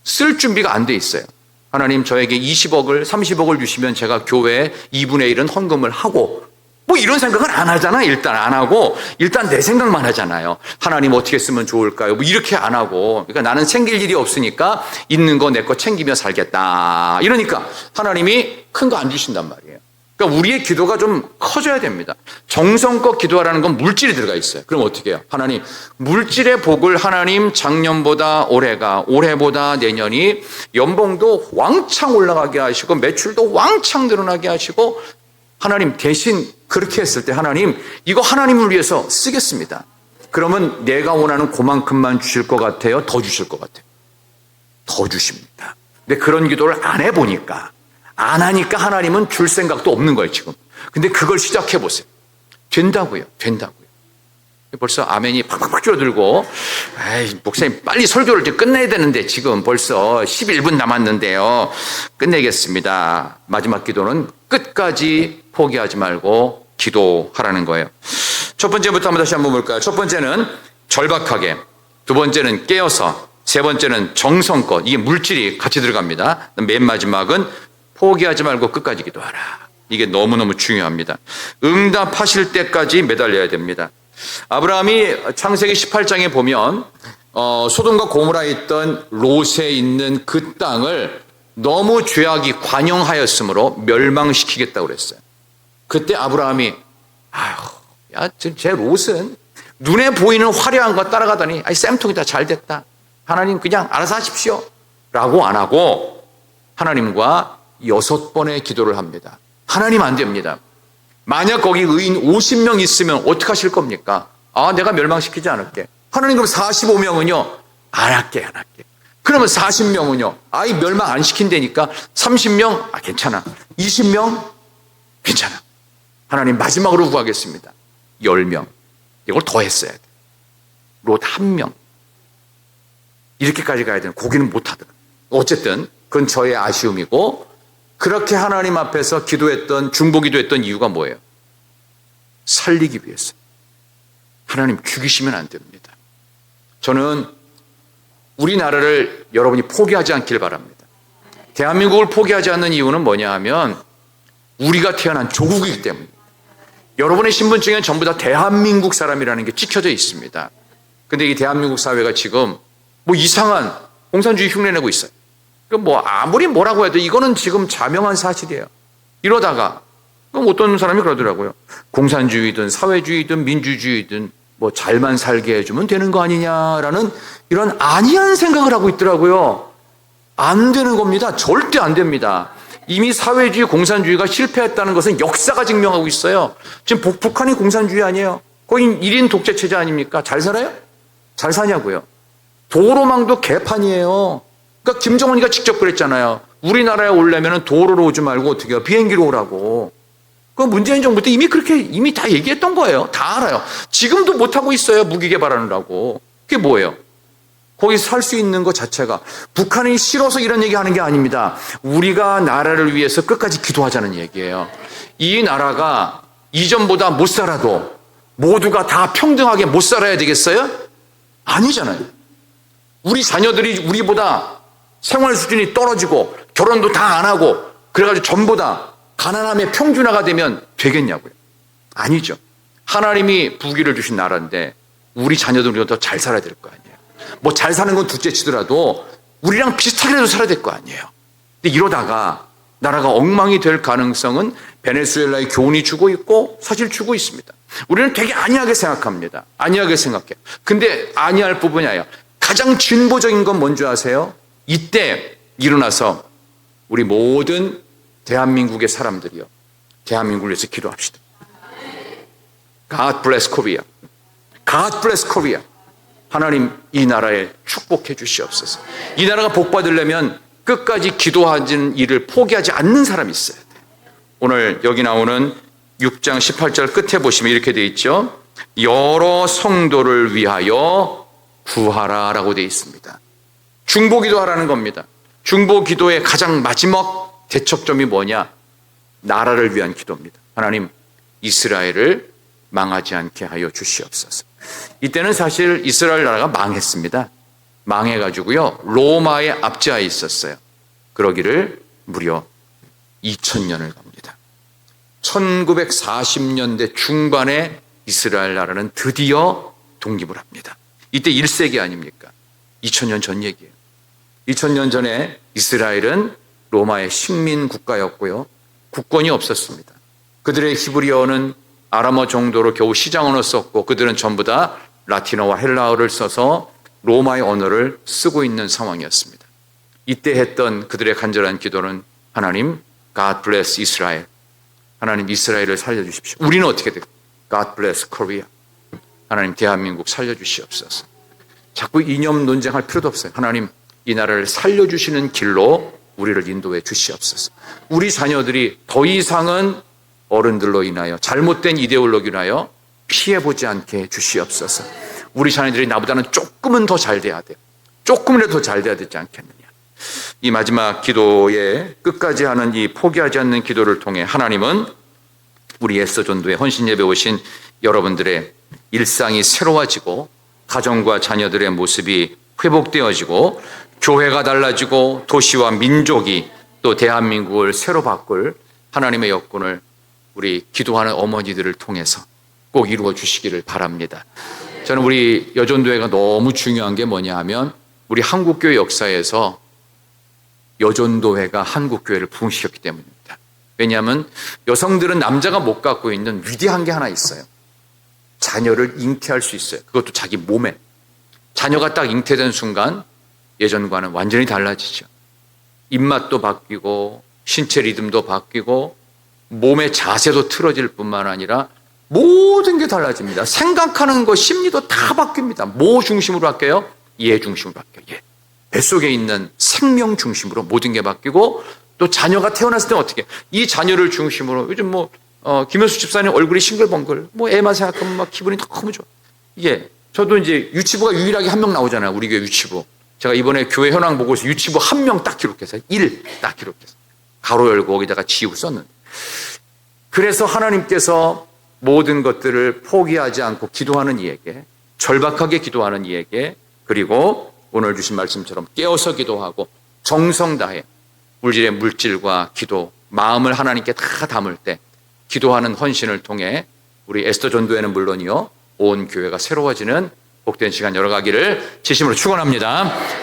쓸 준비가 안 돼 있어요. 하나님 저에게 20억을 30억을 주시면 제가 교회에 2분의 1은 헌금을 하고 뭐 이런 생각은 안 하잖아. 일단 안 하고 일단 내 생각만 하잖아요. 하나님 어떻게 쓰면 좋을까요? 뭐 이렇게 안 하고 그러니까 나는 챙길 일이 없으니까 있는 거 내 거 챙기며 살겠다. 이러니까 하나님이 큰 거 안 주신단 말이에요. 그러니까 우리의 기도가 좀 커져야 됩니다. 정성껏 기도하라는 건 물질이 들어가 있어요. 그럼 어떻게 해요? 하나님, 물질의 복을 하나님 작년보다 올해가, 올해보다 내년이 연봉도 왕창 올라가게 하시고 매출도 왕창 늘어나게 하시고 하나님 대신 그렇게 했을 때 하나님, 이거 하나님을 위해서 쓰겠습니다. 그러면 내가 원하는 그만큼만 주실 것 같아요? 더 주실 것 같아요? 더 주십니다. 근데 그런 기도를 안 해보니까, 안 하니까 하나님은 줄 생각도 없는 거예요, 지금. 근데 그걸 시작해 보세요. 된다고요. 된다고요. 벌써 아멘이 팍팍팍 줄어들고, 에이, 목사님 빨리 설교를 좀 끝내야 되는데 지금 벌써 11분 남았는데요. 끝내겠습니다. 마지막 기도는 끝까지 포기하지 말고 기도하라는 거예요. 첫 번째부터 다시 한번 볼까요? 첫 번째는 절박하게, 두 번째는 깨어서, 세 번째는 정성껏. 이게 물질이 같이 들어갑니다. 맨 마지막은 포기하지 말고 끝까지 기도하라. 이게 너무너무 중요합니다. 응답하실 때까지 매달려야 됩니다. 아브라함이 창세기 18장에 보면 소돔과 고모라에 있던 롯에 있는 그 땅을 너무 죄악이 관영하였으므로 멸망시키겠다고 그랬어요. 그때 아브라함이 야, 제 롯은 눈에 보이는 화려한 거 따라가더니 쌤통이 다 잘 됐다. 하나님 그냥 알아서 하십시오. 라고 안 하고 하나님과 6번의 기도를 합니다. 하나님 안 됩니다. 만약 거기 의인 50명 있으면 어떻게 하실 겁니까? 내가 멸망시키지 않을게. 하나님 그럼 45명은요? 안 할게. 그러면 40명은요? 멸망 안 시킨다니까 30명? 괜찮아. 20명? 괜찮아. 하나님 마지막으로 구하겠습니다. 10명. 이걸 더 했어야 돼. 롯 1명. 이렇게까지 가야 되는 고기는 못하더라. 어쨌든 그건 저의 아쉬움이고, 그렇게 하나님 앞에서 기도했던, 중보기도했던 이유가 뭐예요? 살리기 위해서. 하나님 죽이시면 안 됩니다. 저는 우리나라를 여러분이 포기하지 않길 바랍니다. 대한민국을 포기하지 않는 이유는 뭐냐 하면 우리가 태어난 조국이기 때문입니다. 여러분의 신분증에는 전부 다 대한민국 사람이라는 게 찍혀져 있습니다. 근데 이 대한민국 사회가 지금 이상한 공산주의 흉내내고 있어요. 아무리 뭐라고 해도 이거는 지금 자명한 사실이에요. 이러다가 어떤 사람이 그러더라고요. 공산주의든 사회주의든 민주주의든 잘만 살게 해주면 되는 거 아니냐라는 이런 안이한 생각을 하고 있더라고요. 안 되는 겁니다. 절대 안 됩니다. 이미 사회주의, 공산주의가 실패했다는 것은 역사가 증명하고 있어요. 지금 북한이 공산주의 아니에요. 거기 1인 독재 체제 아닙니까? 잘 살아요? 잘 사냐고요. 도로망도 개판이에요. 그러니까 김정은이가 직접 그랬잖아요. 우리나라에 오려면 도로로 오지 말고 어떻게 해요? 비행기로 오라고. 그 문재인 정부 때 이미 다 얘기했던 거예요. 다 알아요. 지금도 못하고 있어요. 무기 개발하느라고. 그게 뭐예요? 거기서 살 수 있는 것 자체가 북한이 싫어서 이런 얘기 하는 게 아닙니다. 우리가 나라를 위해서 끝까지 기도하자는 얘기예요. 이 나라가 이전보다 못 살아도 모두가 다 평등하게 못 살아야 되겠어요? 아니잖아요. 우리 자녀들이 우리보다 생활 수준이 떨어지고 결혼도 다 안 하고 그래가지고 전부 다 가난함의 평준화가 되면 되겠냐고요. 아니죠. 하나님이 부귀를 주신 나라인데 우리 자녀들이 더 잘 살아야 될 거 아니에요. 잘 사는 건 둘째 치더라도 우리랑 비슷하게라도 살아야 될 거 아니에요. 근데 이러다가 나라가 엉망이 될 가능성은 베네수엘라의 교훈이 주고 있고 사실 주고 있습니다. 우리는 되게 안이하게 생각합니다. 안이하게 생각해요. 근데 안이할 부분이 아니에요. 가장 진보적인 건 뭔지 아세요? 이때 일어나서 우리 모든 대한민국의 사람들이요. 대한민국을 위해서 기도합시다. God bless Korea. God bless Korea. 하나님 이 나라에 축복해 주시옵소서. 이 나라가 복받으려면 끝까지 기도하는 일을 포기하지 않는 사람이 있어야 돼요. 오늘 여기 나오는 6장 18절 끝에 보시면 이렇게 되어 있죠. 여러 성도를 위하여 구하라 라고 되어 있습니다. 중보기도 하라는 겁니다. 중보기도의 가장 마지막 대척점이 뭐냐? 나라를 위한 기도입니다. 하나님 이스라엘을 망하지 않게 하여 주시옵소서. 이때는 사실 이스라엘 나라가 망했습니다. 망해가지고요 로마에 압제하에 있었어요. 그러기를 무려 2000년을 갑니다. 1940년대 중반에 이스라엘 나라는 드디어 독립을 합니다. 이때 1세기 아닙니까? 2000년 전 얘기예요. 2000년 전에 이스라엘은 로마의 식민 국가였고요. 국권이 없었습니다. 그들의 히브리어는 아람어 정도로 겨우 시장 언어 썼고 그들은 전부 다 라틴어와 헬라어를 써서 로마의 언어를 쓰고 있는 상황이었습니다. 이때 했던 그들의 간절한 기도는 하나님, God bless Israel. 하나님 이스라엘을 살려주십시오. 우리는 어떻게 돼요? God bless Korea. 하나님 대한민국 살려주시옵소서. 자꾸 이념 논쟁할 필요도 없어요. 하나님 이 나라를 살려주시는 길로 우리를 인도해 주시옵소서. 우리 자녀들이 더 이상은 어른들로 인하여 잘못된 이데올로기로 인하여 피해보지 않게 해 주시옵소서. 우리 자녀들이 나보다는 조금은 더 잘 돼야 돼요. 조금이라도 더 잘 돼야 되지 않겠느냐. 이 마지막 기도에 끝까지 하는 이 포기하지 않는 기도를 통해 하나님은 우리 에스더전도에 헌신 예배 오신 여러분들의 일상이 새로워지고 가정과 자녀들의 모습이 회복되어지고 교회가 달라지고 도시와 민족이 또 대한민국을 새로 바꿀 하나님의 여건을 우리 기도하는 어머니들을 통해서 꼭 이루어 주시기를 바랍니다. 저는 우리 여전도회가 너무 중요한 게 뭐냐 하면 우리 한국교회 역사에서 여전도회가 한국교회를 부흥시켰기 때문입니다. 왜냐하면 여성들은 남자가 못 갖고 있는 위대한 게 하나 있어요. 자녀를 잉태할 수 있어요. 그것도 자기 몸에. 자녀가 딱 잉태된 순간 예전과는 완전히 달라지죠. 입맛도 바뀌고 신체 리듬도 바뀌고 몸의 자세도 틀어질 뿐만 아니라 모든 게 달라집니다. 생각하는 것, 심리도 다 바뀝니다. 뭐 중심으로 바뀌어요? 얘 중심으로 바뀌어요. 얘. 뱃속에 있는 생명 중심으로 모든 게 바뀌고 또 자녀가 태어났을 때는 어떻게 이 자녀를 중심으로 요즘 김현수 집사님 얼굴이 싱글벙글 애만 생각하면 막 기분이 너무 좋아. 이게 저도 이제 유치부가 유일하게 한 명 나오잖아요. 우리 교회 유치부. 제가 이번에 교회 현황 보고서 유치부 한 명 딱 기록해서 1 딱 기록해서 가로 열고 거기다가 지우 썼는데 그래서 하나님께서 모든 것들을 포기하지 않고 기도하는 이에게 절박하게 기도하는 이에게 그리고 오늘 주신 말씀처럼 깨어서 기도하고 정성 다해 우리의 물질과 기도 마음을 하나님께 다 담을 때 기도하는 헌신을 통해 우리 에스더 전도회는 물론이요 온 교회가 새로워지는 복된 시간 열어가기를 진심으로 축원합니다.